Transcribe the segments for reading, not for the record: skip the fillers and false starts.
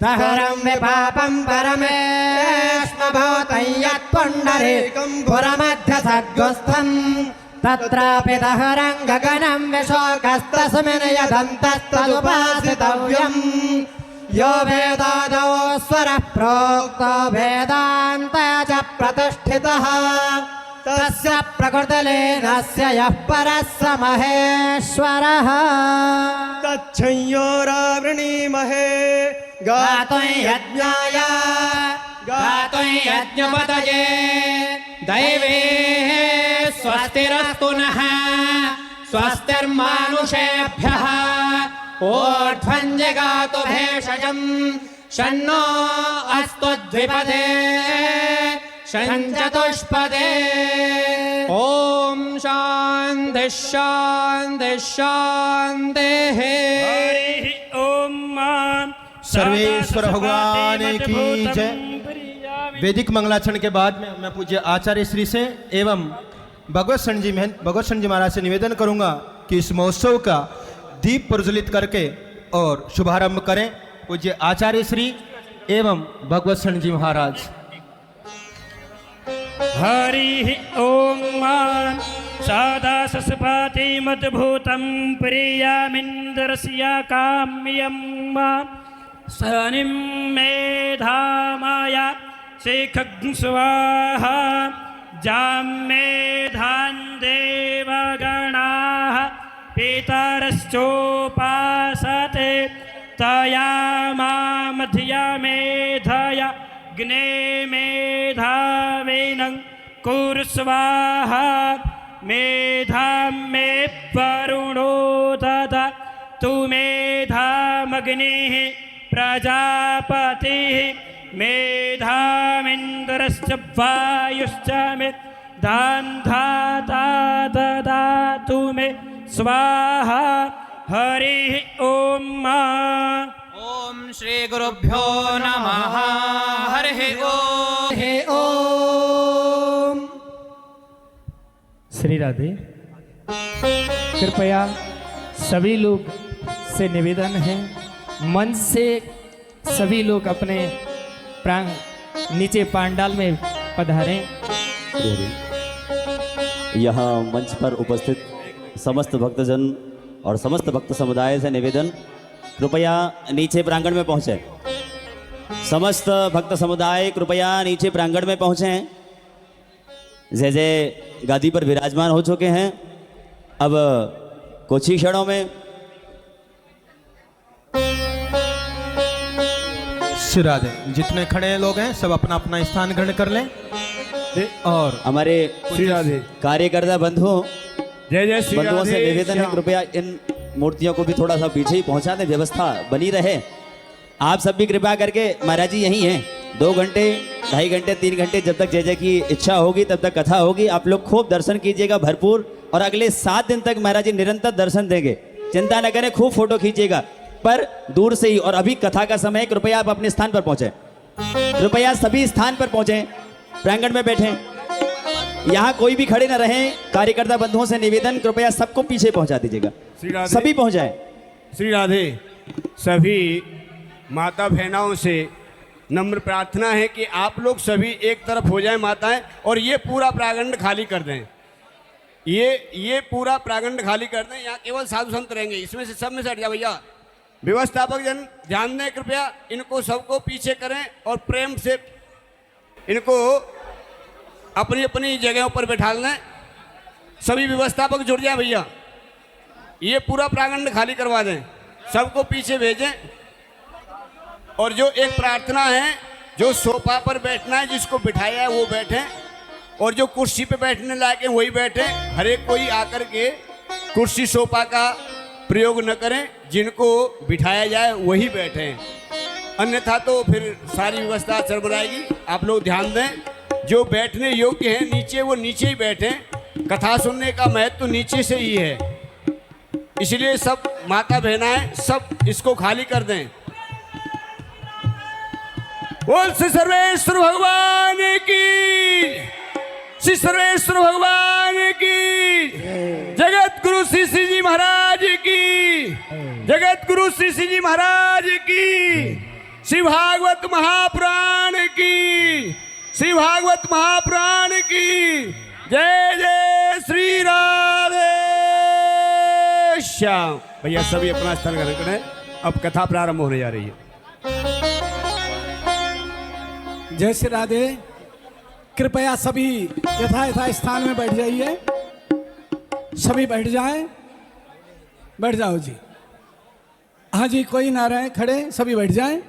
दहरं विपापं परमेष्मभूतं यत्पुण्डरीकं पुरमध्यसद्गुस्थं तत्रापि दहरं गगनं विशोकस्तस्मिन् यदन्तस्तदुपासितव्यम् यो वेदादौ स्वरः प्रोक्तो वेदान्त च प्रतिष्ठितः तस्य प्रकृतिलीनस्य यः परः स महेश्वरः तच्छंयोरावृणीमहे गातुं यज्ञाय गातुं यज्ञपतये दैवे स्वस्तिरस्तु नः स्वस्तिर्मानुषेभ्यः ऊर्ध्वं जगातु भेषजम् शन्नो अस्तु द्विपदे शञ्चतुष्पदे ॐ शान्तिः शान्तिः शान्तिः। ओम सर्वेश्वर भगवान की जय। वैदिक मंगलाचरण के बाद में मैं पूज्य आचार्य श्री से एवं भगवत शरण जी महाराज से निवेदन करूंगा कि इस महोत्सव का दीप प्रज्वलित करके और शुभारंभ करें। पूज्य आचार्य श्री एवं भगवत शरण जी महाराज। हरि ओम सादा सस्पाति मद्भूतं प्रियामिन्द्रस्य काम्यं सनिं मेधामाया शेखं स्वाहा जां मेधान् देवगणाः पितरश्चोपासते तया मामधिया मेधया ग्ने मेधावेनं कुरु स्वाहा मेधां मे वरुणो ददा तु मेधामग्निः प्रजापतिः मेधामिन्द्रश्च वायुश्च मेधां धाता ददातु मे स्वाहा। हरिः ओम ओम श्री गुरुभ्यो नमः। हरिः ओम। श्री राधे। कृपया सभी लोग से निवेदन है, मन से सभी लोग अपने प्रांग नीचे पांडाल में पधारें। यहाँ मंच पर उपस्थित समस्त भक्तजन और समस्त भक्त समुदाय से निवेदन, कृपया नीचे प्रांगण में पहुँचे। समस्त भक्त समुदाय कृपया नीचे प्रांगण में पहुँचे। जय जय गादी पर विराजमान हो चुके हैं। अब कुछ ही क्षणों में श्री राधे। जितने खड़े लोग हैं सब अपना अपना स्थान ग्रहण कर लें और हमारे श्री राधे कार्यकर्ता बंधुओं जय जय श्री बंधुओं से राधे निवेदन है, कृपया इन मूर्तियों को भी थोड़ा सा पीछे ही पहुंचा दें, व्यवस्था बनी रहे। आप सब भी कृपया करके, महाराज जी यहीं हैं, 2 घंटे 2.5 घंटे 3 घंटे जब तक जय जय की इच्छा होगी तब तक कथा होगी। आप लोग खूब दर्शन कीजिएगा भरपूर, और अगले 7 दिन तक महाराज जी निरंतर दर्शन देंगे। चिंता न करें, खूब फोटो खींचिएगा पर दूर से ही। और अभी कथा का समय, कृपया आप अपने स्थान पर पहुंचे। कृपया सभी स्थान पर पहुंचे, प्रांगण में बैठे, यहाँ कोई भी खड़े न रहें। कार्यकर्ता बंधुओं से निवेदन, कृपया सबको पीछे पहुंचा दीजिएगा, सभी पहुंच जाए। श्री राधे। सभी माता बहनाओं से नम्र प्रार्थना है कि आप लोग सभी एक तरफ हो जाएं माताएं, और ये पूरा प्रांगण खाली कर दें। ये पूरा प्रांगण खाली कर दें। यहाँ केवल साधु संत रहेंगे, इसमें से सब में से हट जाओ भैया। व्यवस्थापक जन ध्यान दें, कृपया इनको सबको पीछे करें और प्रेम से इनको अपनी अपनी जगहों पर बैठा लें। सभी व्यवस्थापक जुड़ जाएं भैया। ये पूरा प्रांगण खाली करवा दें, सबको पीछे भेजें। और जो एक प्रार्थना है, जो सोफा पर बैठना है जिसको बिठाया है वो बैठे, और जो कुर्सी पे बैठने लायक है वही बैठे। हर एक कोई आकर के कुर्सी सोफा का प्रयोग न करें, जिनको बिठाया जाए वही बैठें, अन्यथा तो फिर सारी व्यवस्था चरमराएगी। आप लोग ध्यान दें, जो बैठने योग्य हैं नीचे वो नीचे ही बैठें। कथा सुनने का महत्व तो नीचे से ही है, इसलिए सब माता बहनाएं सब इसको खाली कर दें। बोल श्री सर्वेश्वर भगवान की, श्री सर्वेश्वर भगवान की, जगत गुरु श्री श्री जी महाराज की, जगत गुरु श्री श्री जी महाराज की। श्री भागवत महापुराण की, श्री भागवत महापुराण की जय जय श्री राधे श्याम। भैया सभी अपना स्थान ग्रहण करें, अब कथा प्रारंभ होने जा रही है। जय श्री राधे। कृपया सभी यथा स्थान में बैठ जाइए। सभी बैठ जाएं, बैठ जाओ जी। हाँ जी, कोई ना रहे खड़े, सभी बैठ जाएं।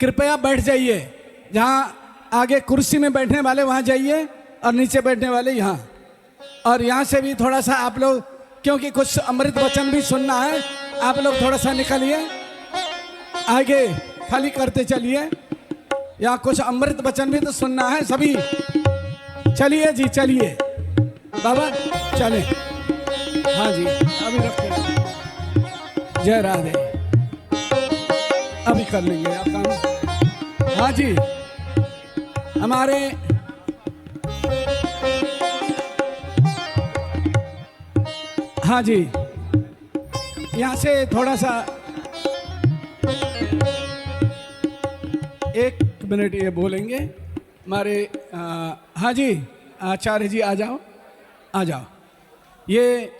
कृपया बैठ जाइए। जहाँ आगे कुर्सी में बैठने वाले वहाँ जाइए और नीचे बैठने वाले यहाँ। और यहाँ से भी थोड़ा सा आप लोग, क्योंकि कुछ अमृत वचन भी सुनना है, आप लोग थोड़ा सा निकलिए, आगे खाली करते चलिए। यहाँ कुछ अमृत वचन भी तो सुनना है सभी। चलिए जी, चलिए बाबा चले। हाँ जी, अभी रखते हैं। जय राधे। अभी कर लेंगे आप काम। हाँ जी, हमारे हाँ जी, यहाँ से थोड़ा सा 1 मिनट ये बोलेंगे हमारे। हाँ जी, आचार्य जी आ जाओ, आ जाओ। ये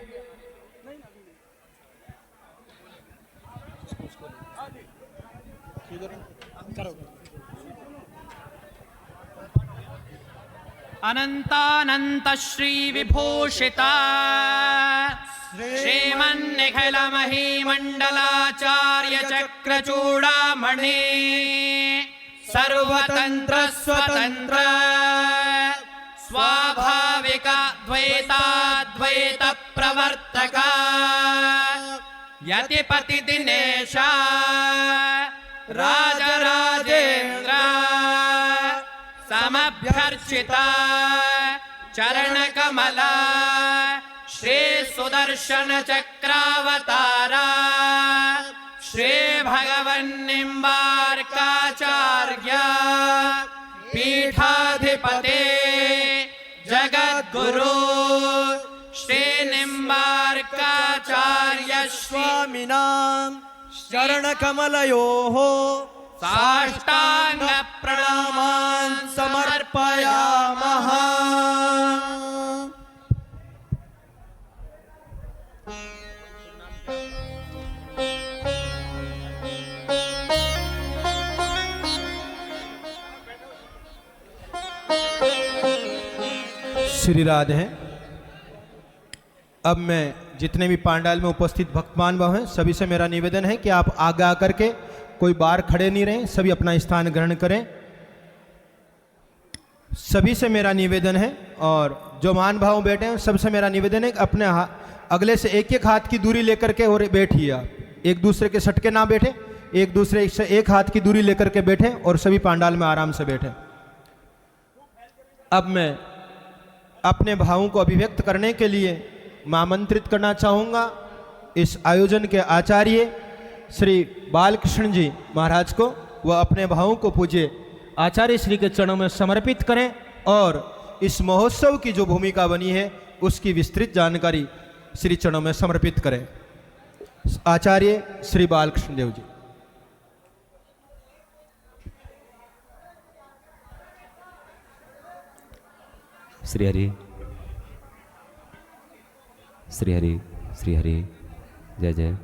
अनंतानंत श्री विभूषिता श्रीमन्निखिल महीमंडलाचार्य चक्रचूड़ामणि सर्वतंत्र स्वतंत्र स्वाभाविक द्वैताद्वैत प्रवर्तक यतिपति दिनेश राजराजेन्द्र समभ्यर्चिता चरणकमला श्री सुदर्शन चक्रावतारा श्री भगवन्निम्बार्काचार्य पीठाधिपते जगद्गुरु श्री निम्बार्काचार्य स्वामिनां चरणकमलयोः साष्टांग प्रणामान् समर्पयामः। श्री राधे। अब मैं जितने भी पांडाल में उपस्थित भक्तमान भाव हैं, सभी से मेरा निवेदन है कि आप आगे आकर के कोई बाहर खड़े नहीं रहें, सभी अपना स्थान ग्रहण करें। सभी से मेरा निवेदन है, और जो मान भाव बैठे हैं सबसे मेरा निवेदन है कि अपने अगले से 1-1 हाथ की दूरी लेकर के और बैठिए। आप एक दूसरे के सटके ना बैठे, एक दूसरे से 1 हाथ की दूरी लेकर के बैठे और सभी पांडाल में आराम से बैठे। अब मैं अपने भावों को अभिव्यक्त करने के लिए मैं आमंत्रित करना चाहूँगा इस आयोजन के आचार्य श्री बालकृष्ण जी महाराज को। वह अपने भावों को पूज्य आचार्य श्री के चरणों में समर्पित करें और इस महोत्सव की जो भूमिका बनी है उसकी विस्तृत जानकारी श्री चरणों में समर्पित करें। आचार्य श्री बालकृष्ण देव जी। श्री हरि, श्री हरि, श्री हरि, जय जय।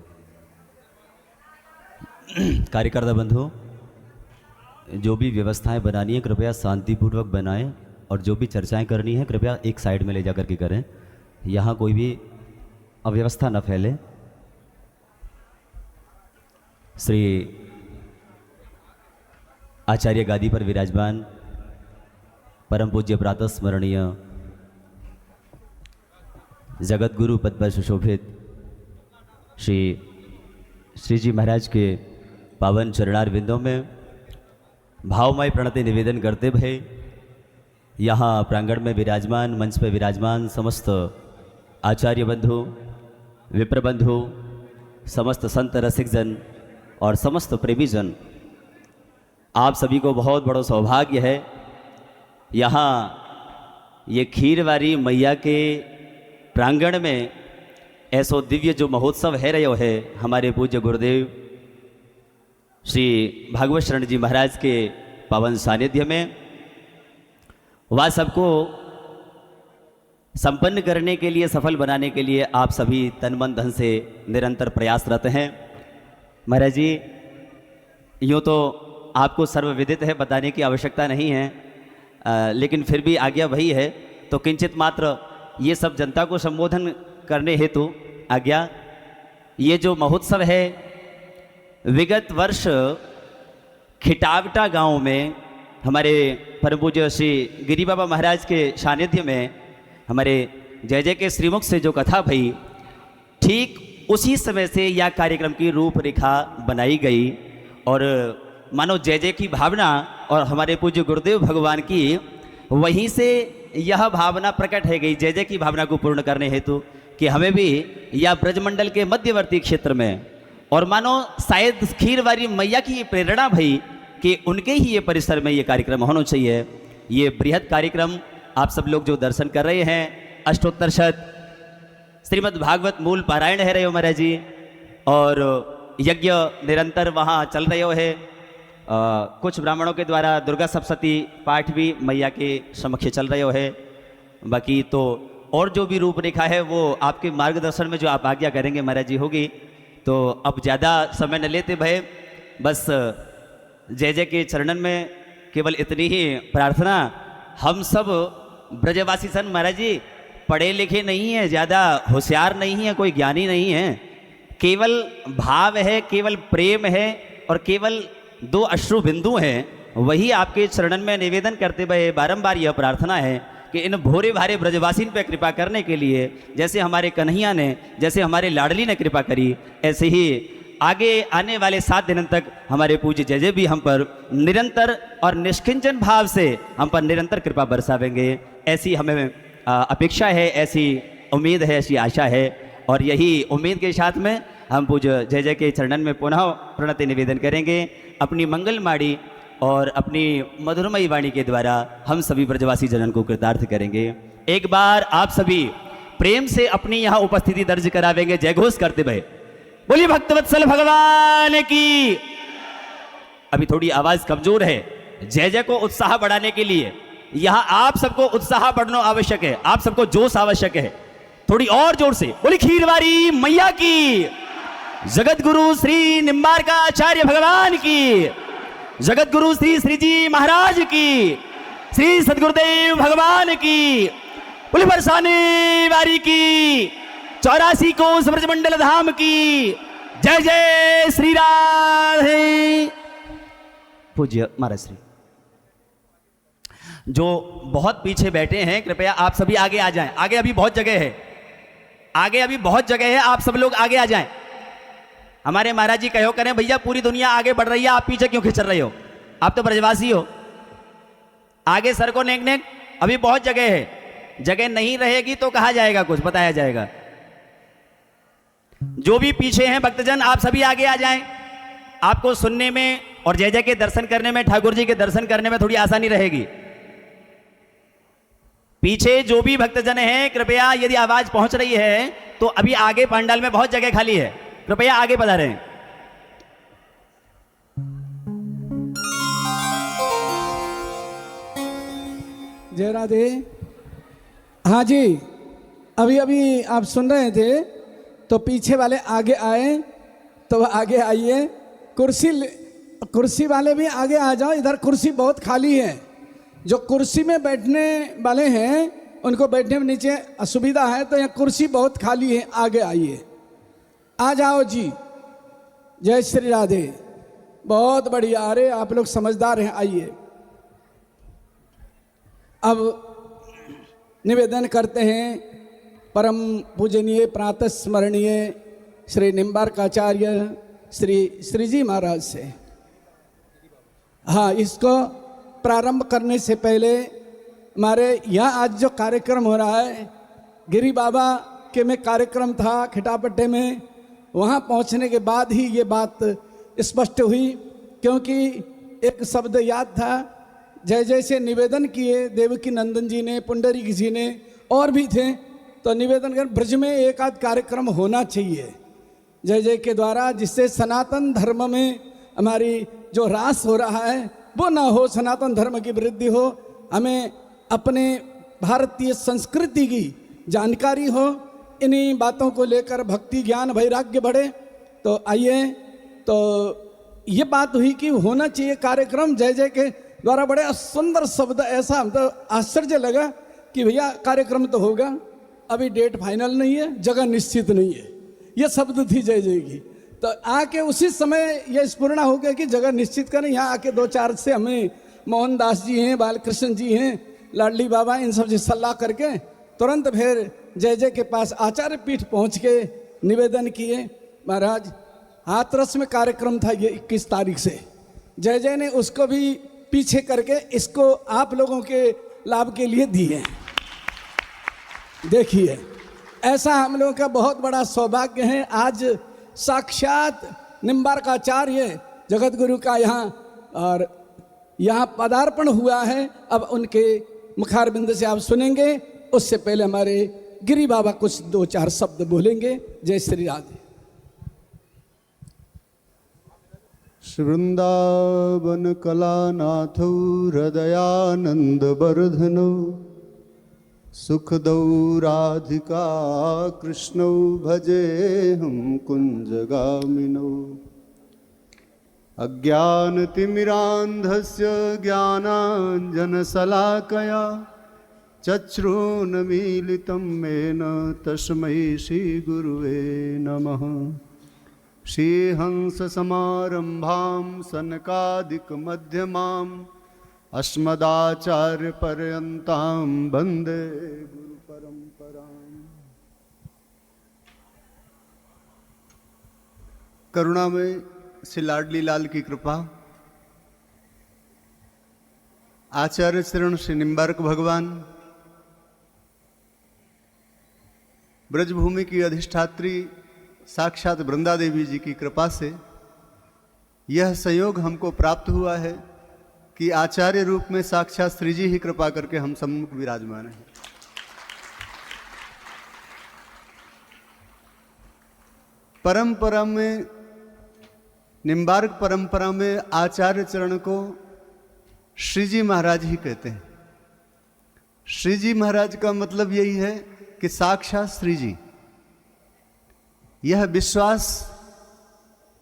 कार्यकर्ता बंधु, जो भी व्यवस्थाएं बनानी है कृपया शांतिपूर्वक बनाएं, और जो भी चर्चाएं करनी है कृपया एक साइड में ले जाकर के करें। यहाँ कोई भी अव्यवस्था न फैले। श्री आचार्य गादी पर विराजमान परम पूज्य प्रातः स्मरणीय जगत गुरु पद पर सुशोभित श्री जी महाराज के पावन चरणारविंदों में भावमय प्रणति निवेदन करते भय यहाँ प्रांगण में विराजमान, मंच पर विराजमान समस्त आचार्य बंधु, विप्र बंधु, समस्त संत रसिकजन और समस्त प्रेमीजन, आप सभी को बहुत बड़ा सौभाग्य है यहाँ ये खीरवारी मैया के प्रांगण में ऐसो दिव्य जो महोत्सव है रहे है। हमारे पूज्य गुरुदेव श्री भागवत शरण जी महाराज के पावन सानिध्य में वह सबको संपन्न करने के लिए, सफल बनाने के लिए आप सभी तन मन धन से निरंतर प्रयासरत हैं। महाराज जी, यूँ तो आपको सर्वविदित है, बताने की आवश्यकता नहीं है, लेकिन फिर भी आज्ञा वही है, तो किंचित मात्र ये सब जनता को संबोधन करने हेतु आज्ञा। ये जो महोत्सव है विगत वर्ष खिटावटा गांव में हमारे परम पूज्य श्री गिरी बाबा महाराज के सानिध्य में हमारे जय जय के श्रीमुख से जो कथा भई, ठीक उसी समय से यह कार्यक्रम की रूपरेखा बनाई गई और मानो जय जय की भावना और हमारे पूज्य गुरुदेव भगवान की वहीं से यह भावना प्रकट है गई, जय जय की भावना को पूर्ण करने हेतु कि हमें भी यह ब्रजमंडल के मध्यवर्ती क्षेत्र में और मानो शायद खीरवारी मैया की प्रेरणा भई कि उनके ही ये परिसर में ये कार्यक्रम होना चाहिए। ये बृहद कार्यक्रम आप सब लोग जो दर्शन कर रहे हैं, अष्टोत्तर शत श्रीमद् भागवत मूल पारायण है रहे हो महाराज जी, और यज्ञ निरंतर वहाँ चल रहे हो है। कुछ ब्राह्मणों के द्वारा दुर्गा सप्तशती पाठ भी मैया के समक्ष चल रहे हो है। बाकी तो और जो भी रूपरेखा है वो आपके मार्गदर्शन में जो आप आज्ञा करेंगे महाराज जी होगी। तो अब ज़्यादा समय न लेते भय, बस जय जय के चरणन में केवल इतनी ही प्रार्थना। हम सब ब्रजवासी सन महाराज जी पढ़े लिखे नहीं हैं, ज़्यादा होशियार नहीं हैं, कोई ज्ञानी नहीं है, केवल भाव है, केवल प्रेम है और केवल 2 अश्रु बिंदु हैं। वही आपके चरणन में निवेदन करते हुए बारंबार यह प्रार्थना है कि इन भोरे भारे ब्रजवासीन पर कृपा करने के लिए, जैसे हमारे कन्हैया ने, जैसे हमारे लाडली ने कृपा करी, ऐसे ही आगे आने वाले 7 दिनों तक हमारे पूज्य जय जय भी हम पर निरंतर और निष्किंचन भाव से हम पर निरंतर कृपा बरसावेंगे। ऐसी हमें अपेक्षा है, ऐसी उम्मीद है, ऐसी आशा है। और यही उम्मीद के साथ में हम पूज्य जय जय के चरणन में पुनः प्रणति निवेदन करेंगे। अपनी मंगलमाड़ी और अपनी मधुरमयी वाणी के द्वारा हम सभी ब्रजवासी जनन को कृतार्थ करेंगे। एक बार आप सभी प्रेम से अपनी यहाँ उपस्थिति दर्ज करावेंगे, जय घोष करते भय बोलिए भक्तवत्सल भगवान की। अभी थोड़ी आवाज कमजोर है, जय जय को उत्साह बढ़ाने के लिए यहाँ आप सबको उत्साह बढ़ना आवश्यक है, आप सबको जोश आवश्यक है। थोड़ी और जोर से बोली खीरवारी मैया की, जगत गुरु श्री निम्बारका आचार्य भगवान की, जगत गुरु श्री श्री जी महाराज की, श्री सदगुरुदेव भगवान की, बोली बरसाने वारी की, 84 कोस ब्रजमंडल धाम की, जय जय श्री राधे। पूज्य महाराज श्री जो बहुत पीछे बैठे हैं, कृपया आप सभी आगे आ जाएं। आगे अभी बहुत जगह है, आगे अभी बहुत जगह है, आप सब लोग आगे आ जाएं। हमारे महाराज जी कहो करें भैया पूरी दुनिया आगे बढ़ रही है, आप पीछे क्यों खिंच रहे हो, आप तो ब्रजवासी हो। आगे सर को नेक नेक, अभी बहुत जगह है, जगह नहीं रहेगी तो कहा जाएगा, कुछ बताया जाएगा। जो भी पीछे हैं भक्तजन आप सभी आगे आ जाएं। आपको सुनने में और जय जय के दर्शन करने में, ठाकुर जी के दर्शन करने में थोड़ी आसानी रहेगी। पीछे जो भी भक्तजन हैं कृपया, यदि आवाज पहुंच रही है तो अभी आगे पंडाल में बहुत जगह खाली है, कृपया आगे पधारें। जय राधे। हाँ जी, अभी अभी आप सुन रहे थे तो पीछे वाले आगे आए तो आगे आइए। कुर्सी वाले भी आगे आ जाओ, इधर कुर्सी बहुत खाली है। जो कुर्सी में बैठने वाले हैं उनको बैठने में नीचे असुविधा है, तो यहाँ कुर्सी बहुत खाली है, आगे आइए, आ जाओ जी। जय श्री राधे। बहुत बढ़िया, अरे आप लोग समझदार हैं, आइए। अब निवेदन करते हैं परम पूजनीय प्रातः स्मरणीय श्री निम्बारकाचार्य श्री श्री जी महाराज से। हाँ, इसको प्रारंभ करने से पहले हमारे यहाँ आज जो कार्यक्रम हो रहा है, गिरी बाबा के में कार्यक्रम था खिटापट्टे में, वहाँ पहुँचने के बाद ही ये बात स्पष्ट हुई, क्योंकि एक शब्द याद था, जय जय से निवेदन किए देवकी नंदन जी ने, पुंडरीक जी ने, और भी थे, तो निवेदन कर ब्रज में एक आध कार्यक्रम होना चाहिए जय जय के द्वारा, जिससे सनातन धर्म में हमारी जो ह्रास हो रहा है वो ना हो, सनातन धर्म की वृद्धि हो, हमें अपने भारतीय संस्कृति की जानकारी हो, इन्हीं बातों को लेकर भक्ति ज्ञान वैराग्य बढ़े। तो आइए, तो ये बात हुई कि होना चाहिए कार्यक्रम जय जय के द्वारा। बड़े सुंदर शब्द, ऐसा हम तो आश्चर्य लगा कि भैया कार्यक्रम तो होगा, अभी डेट फाइनल नहीं है, जगह निश्चित नहीं है, ये शब्द थी जय जय की। तो आके उसी समय यह स्फुरना हो गया कि जगह निश्चित करें। यहाँ आके 2-4 से हमें मोहनदास जी हैं, बालकृष्ण जी हैं, लाडली बाबा, इन सब से सलाह करके तुरंत फिर जय जय के पास आचार्य पीठ पहुँच के निवेदन किए। महाराज हाथरस में कार्यक्रम था ये 21 तारीख से, जय जय ने उसको भी पीछे करके इसको आप लोगों के लाभ के लिए दिए। देखिए, ऐसा हम लोगों का बहुत बड़ा सौभाग्य है। आज साक्षात निम्बार्काचार्य जगत गुरु का यहाँ और यहाँ पदार्पण हुआ है। अब उनके मुखारबिंद से आप सुनेंगे, उससे पहले हमारे गिरी बाबा कुछ 2-4 शब्द बोलेंगे। जय श्री राधे। श्री वृंदावन कलानाथौ हृदयानंद वर्धनौ सुखदौ राधिका कृष्णौ भजे हम कुंजगामिनौ अज्ञानतिमिरान्धस्य ज्ञानाञ्जनशलाकया चक्षुरुन्मीलितं येन तस्मै श्रीगुरुवे नमः। श्रीहंससमारम्भां सनकादिकमध्यमाम् अस्मदाचार्यपर्यन्तां वन्दे गुरुपरम्पराम्। करुणा में श्री लाडली लाल की कृपा, आचार्य चरण श्री निम्बार्क भगवान, ब्रजभूमि की अधिष्ठात्री साक्षात वृंदा देवी जी की कृपा से यह संयोग हमको प्राप्त हुआ है कि आचार्य रूप में साक्षात श्री जी ही कृपा करके हम सम्मुख विराजमान हैं। परंपरा में, निम्बार्क परंपरा में आचार्य चरण को श्री जी महाराज ही कहते हैं। श्री जी महाराज का मतलब यही है कि साक्षात श्री जी। यह विश्वास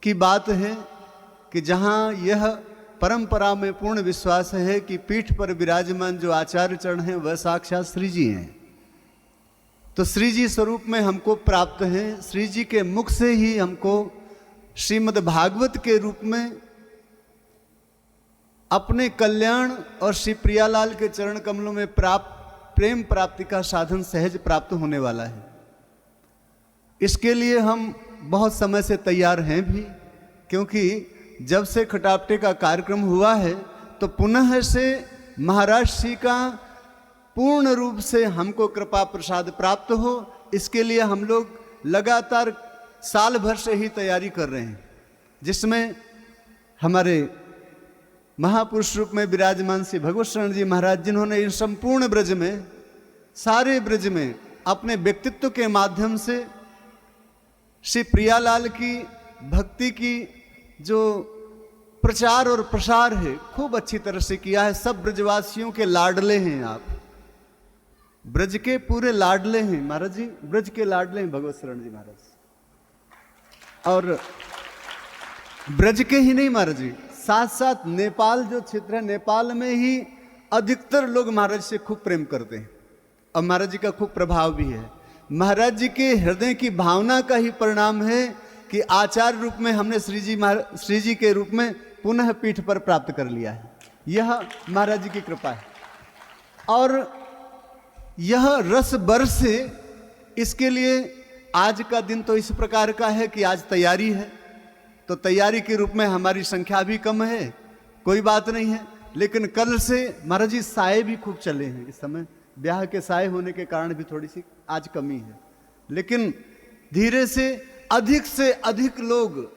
की बात है कि जहाँ यह परंपरा में पूर्ण विश्वास है कि पीठ पर विराजमान जो आचार्य चरण हैं वह साक्षात श्री जी हैं। तो श्री जी स्वरूप में हमको प्राप्त हैं। श्री जी के मुख से ही हमको श्रीमद् भागवत के रूप में अपने कल्याण और श्री प्रियालाल के चरण कमलों में प्रेम प्राप्ति का साधन सहज प्राप्त होने वाला है। इसके लिए हम बहुत समय से तैयार हैं भी, क्योंकि जब से खटापटे का कार्यक्रम हुआ है तो पुनः से महाराज श्री का पूर्ण रूप से हमको कृपा प्रसाद प्राप्त हो, इसके लिए हम लोग लगातार साल भर से ही तैयारी कर रहे हैं, जिसमें हमारे महापुरुष रूप में विराजमान श्री भगवत शरण जी महाराज, जिन्होंने इस संपूर्ण ब्रज में, सारे ब्रज में अपने व्यक्तित्व के माध्यम से श्री प्रियालाल की भक्ति की जो प्रचार और प्रसार है खूब अच्छी तरह से किया है। सब ब्रजवासियों के लाडले हैं आप, ब्रज के पूरे लाडले हैं महाराज जी, ब्रज के लाडले हैं भगवत शरण जी महाराज। और ब्रज के ही नहीं महाराज जी, साथ साथ नेपाल जो क्षेत्र है, नेपाल में ही अधिकतर लोग महाराज से खूब प्रेम करते हैं और महाराज जी का खूब प्रभाव भी है। महाराज जी के हृदय की भावना का ही परिणाम है कि आचार्य रूप में हमने श्री जी के रूप में पुनः पीठ पर प्राप्त कर लिया है। यह महाराज जी की कृपा है और यह रस बरस से, इसके लिए आज का दिन तो इस प्रकार का है कि आज तैयारी है, तो तैयारी के रूप में हमारी संख्या भी कम है, कोई बात नहीं है। लेकिन कल से महाराज जी साए भी खूब चले हैं। इस समय ब्याह के साए होने के कारण भी थोड़ी सी आज कमी है, लेकिन धीरे से अधिक लोग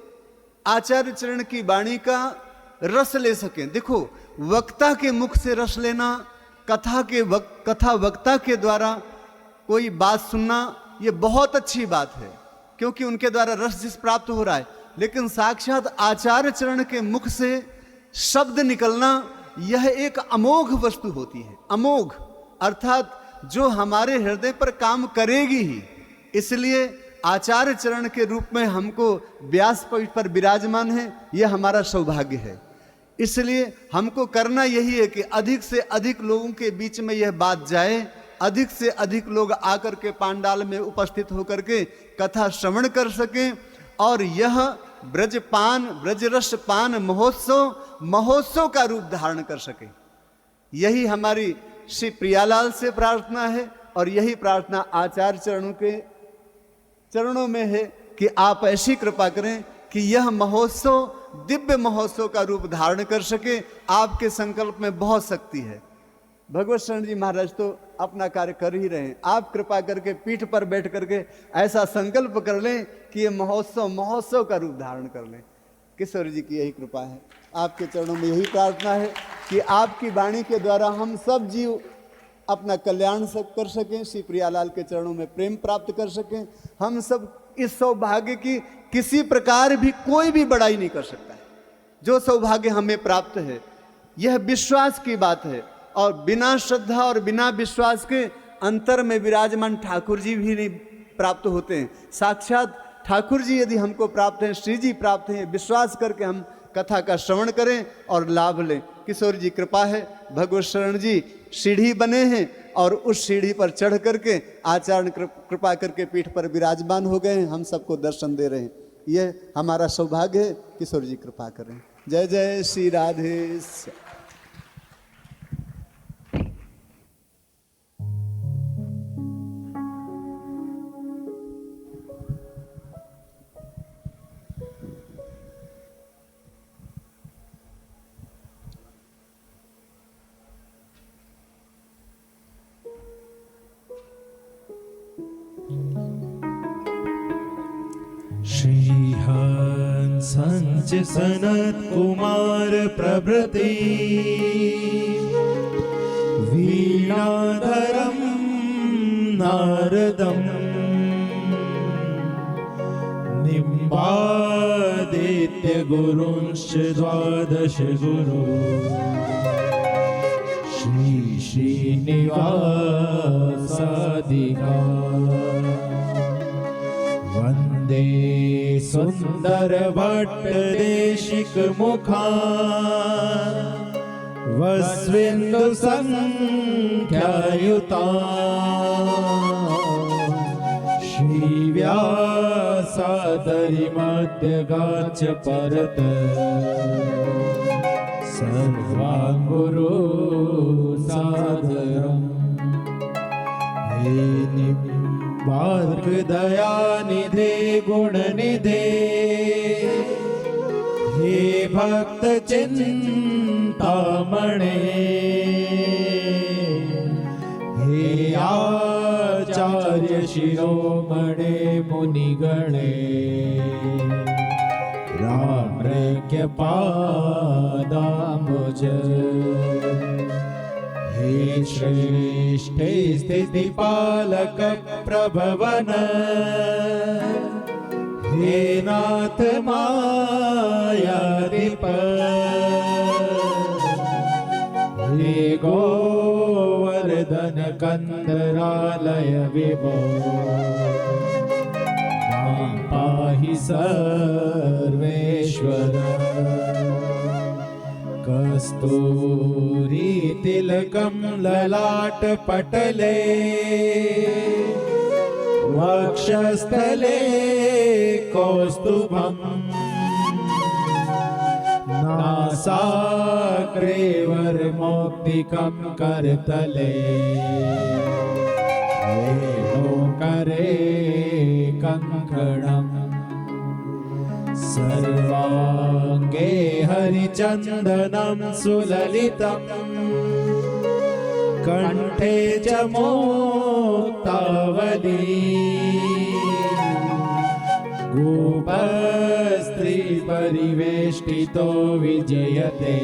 आचार्य चरण की वाणी का रस ले सकें। देखो, वक्ता के मुख से रस लेना, कथा वक्ता के द्वारा कोई बात सुनना, ये बहुत अच्छी बात है, क्योंकि उनके द्वारा रस जिस प्राप्त हो रहा है लेकिन साक्षात आचार्य चरण के मुख से शब्द निकलना यह एक अमोघ वस्तु होती है। अमोघ अर्थात जो हमारे हृदय पर काम करेगी ही। इसलिए आचार्य चरण के रूप में हमको व्यासपीठ पर विराजमान है, यह हमारा सौभाग्य है। इसलिए हमको करना यही है कि अधिक से अधिक लोगों के बीच में यह बात जाए, अधिक से अधिक लोग आकर के पांडाल में उपस्थित होकर के कथा श्रवण कर सकें और यह ब्रजपान ब्रजरस पान महोत्सव का रूप धारण कर सके। यही हमारी श्री प्रियालाल से प्रार्थना है और यही प्रार्थना आचार्य चरणों में है कि आप ऐसी कृपा करें कि यह महोत्सव दिव्य महोत्सव का रूप धारण कर सके। आपके संकल्प में बहुत शक्ति है। भगवत शरण जी महाराज तो अपना कार्य कर ही रहे हैं। आप कृपा करके पीठ पर बैठ करके ऐसा संकल्प कर लें कि ये महोत्सव का रूप धारण कर लें। किशोर जी की यही कृपा है। आपके चरणों में यही प्रार्थना है कि आपकी वाणी के द्वारा हम सब जीव अपना कल्याण सब कर सकें, श्री प्रियालाल के चरणों में प्रेम प्राप्त कर सकें। हम सब इस सौभाग्य की किसी प्रकार भी कोई भी बड़ाई नहीं कर सकता है। जो सौभाग्य हमें प्राप्त है यह विश्वास की बात है और बिना श्रद्धा और बिना विश्वास के अंतर में विराजमान ठाकुर जी भी नहीं प्राप्त होते हैं। साक्षात ठाकुर जी यदि हमको प्राप्त हैं, श्री जी प्राप्त हैं, विश्वास करके हम कथा का श्रवण करें और लाभ लें। किशोर जी कृपा है, भगवत शरण जी सीढ़ी बने हैं और उस सीढ़ी पर चढ़ करके आचार्य कृपा करके पीठ पर विराजमान हो गए हैं, हम सबको दर्शन दे रहे हैं। यह हमारा सौभाग्य है। किशोर जी कृपा करें। जय जय श्री राधे। श्रीहंस सनत कुमार प्रभृति वीणाधरं नारदं निम्बादित्य गुरुंश्च द्वादश गुरु श्री श्रीनिवासादिका वन्दे सुंदर भट्ट देशिक मुखा वस्विन्दु संख्यायुता श्री व्यासादरि मध्य गाच परत सर्वांगुरु सादरम् हे निम्बार्क दया निधे गुण निधे हे भक्त चिंतामणे हे आचार्य शिरोमणे मुनिगणे रामृग्य पादाम्बुज हे श्रेष्ठे स्थितिपालक प्रभवन हे नाथ मायाधिप हे गोवर्धन कंदरालय विभो मां पाहि सर्वेश्वर कस्तूरी तिलकं ललाट पटले वक्षस्थले कौस्तुभं नासाग्रे वरमौक्तिकं करतले वेणुकरे कंकणम् सर्वांगे हरिचंदनं सुललितं कंठे च मुक्तावली गोपस्त्री परिवेष्टितो विजयते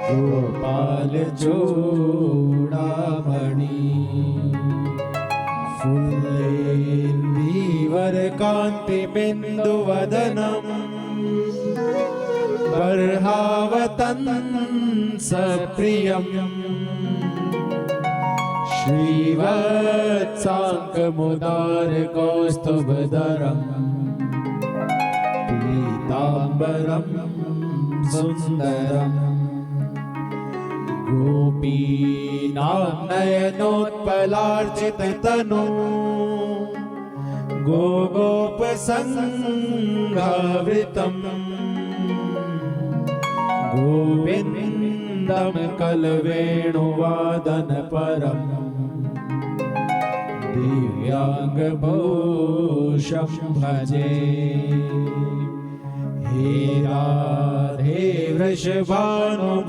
गोपाल चूड़ामणि फुल्लेन्वीव श्रीवरकान्तिबिन्दुवदनम् बर्हावतन् सप्रियम् श्रीवत्साङ्कमुदारकौस्तुभधरम् पीताम्बरं सुन्दरम् गोपीनां नयनोत्पलार्चिततनु गोगोपसङ्घावृतम् गोविन्दं कलवेणुवादनपरम् दिव्याङ्गभूषं भजे। हे राधे वृषभानुभूपतनये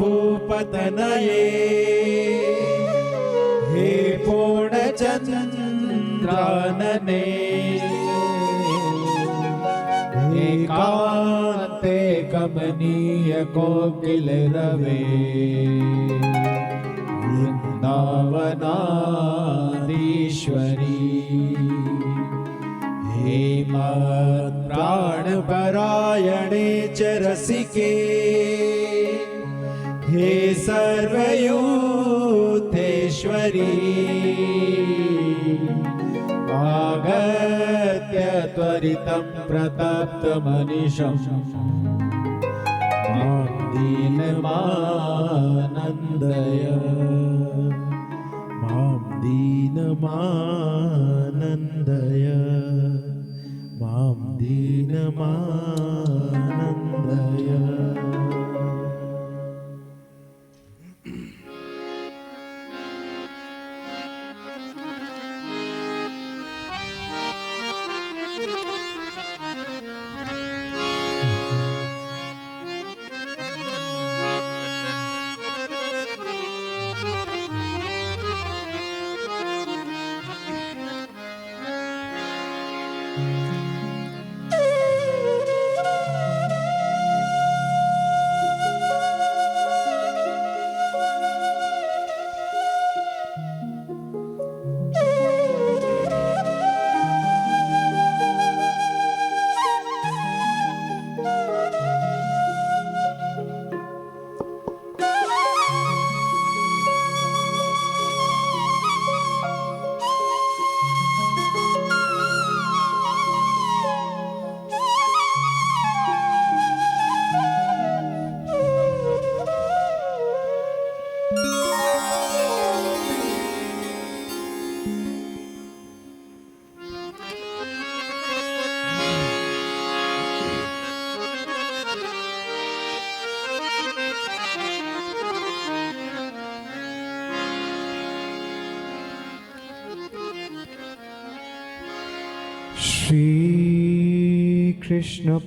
हे पूर्णचन्द्रानने हे कान्ते कमनीय कोकिलरवे वृन्दावनाधीश्वरी हे मत्प्राणपरायणे च रसिके हे सर्वयूथेश्वरी आगत्य त्वरितं प्रतप्तमनिशं मां दीनमानन्दय मां दीनमानन्दय मां दीनमानन्दय।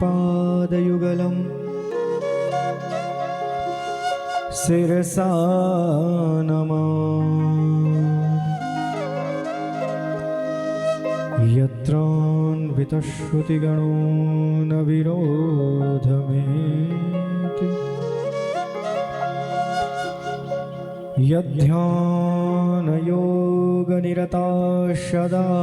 श्रीकृष्णपादयुगलं शिरसा नमामि। यत्रान्वितश्रुतिगणो न विरोधमेति यध्यानयोगनिरता सदाप्नवन्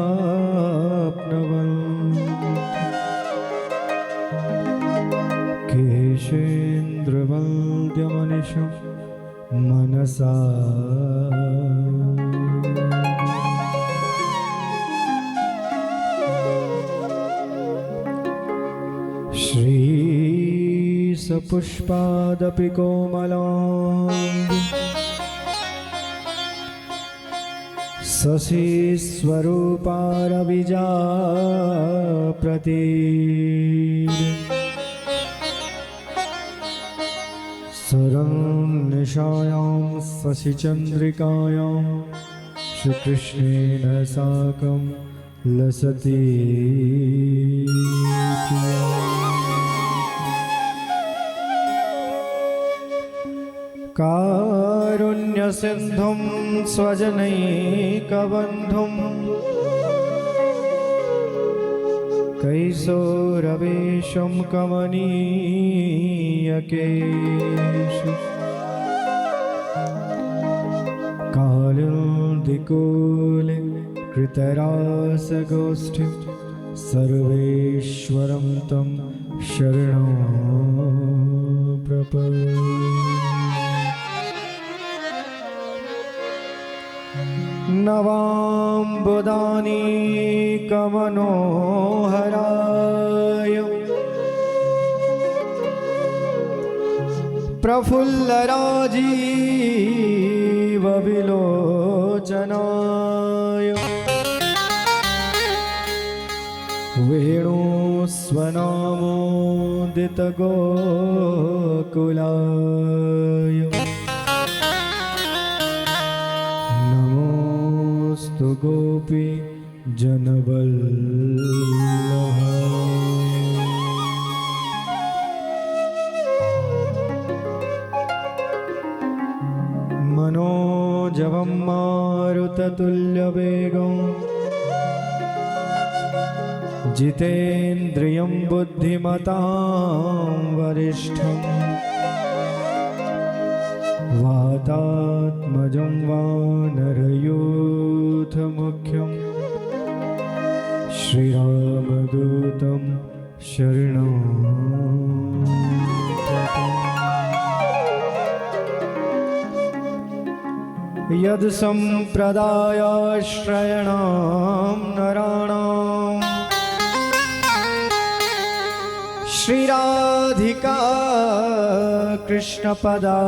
केशेन्द्रवन्द्यमनिशं मनसा श्रीसपुष्पादपि कोमलाङ्गी शशिस्वरूपारविजाप्रती शरण्यशायां शशिचन्द्रिकायां श्रीकृष्णेन साकं लसति कारुण्यसिन्धुं स्वजनैकबन्धुं कैशोरवेशं कमनीयकेशु कालिन्दिकोले कृतरासगोष्ठिं सर्वेश्वरं तं शरणं प्रपद्ये। नवाम्बुदानि कमनोहराय प्रफुल्लराजीवविलोचनाय वेणुस्वनामोदितगोकुलाय नमोऽस्तु गोपी जनवल्लभाय। मनोजवं मारुततुल्यवेगं जितेन्द्रियं बुद्धिमतां वरिष्ठं वातात्मजं वानरयूथमुख्यं श्रीरामदूतं शरणं यद् सम्प्रदायाश्रयणां नराणां श्रीराधिका कृष्णपदा